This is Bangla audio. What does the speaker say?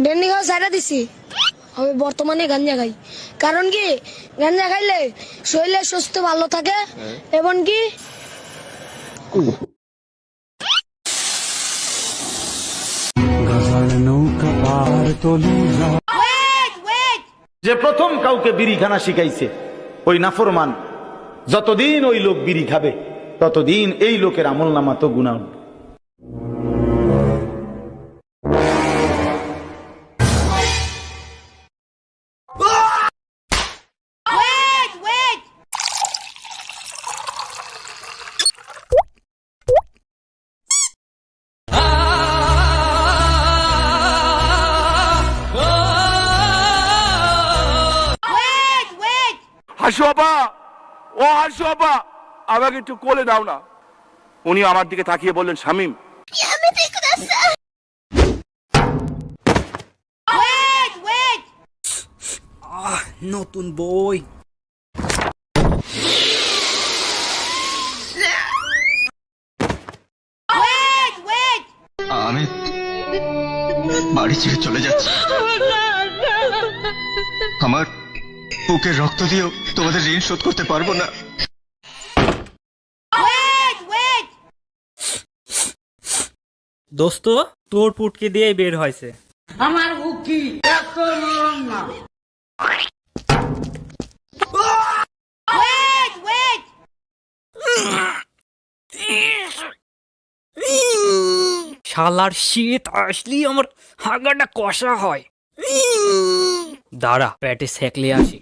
ডেন্ডি খাওয়া ছাইড়া দিছি, আমি বর্তমানে গাঞ্জা খাই। কারণ কি, গাঞ্জা খাইলে শরীরের সুস্থ ভালো থাকে এবং কি যে প্রথম কাউকে বিড়ি খানা শিখাইছে ওই নাফরমান, যতদিন ওই লোক বিড়ি খাবে ততদিন এই লোকের আমল নামা তো গুনাহ। হাসু আপা, ও হাসু আপা, আমাকে একটু কোলে দাও না। উনি আমার দিকে তাকিয়ে বললেন, শামিম, নতুন বই। আমি বাড়ি ছেড়ে চলে যাচ্ছি। আমার বুকের রক্ত দিয়েও তোমাদের ঋণ শোধ করতে পারবো না। দোস্ত, তোর পুটকে দিয়ে বের হয়েছে। আমার বুকি এত নরম না। শালার শীত আসলি আমার হাগাটা কষা হয়। দাঁড়া, পেটে সেকলে আসি।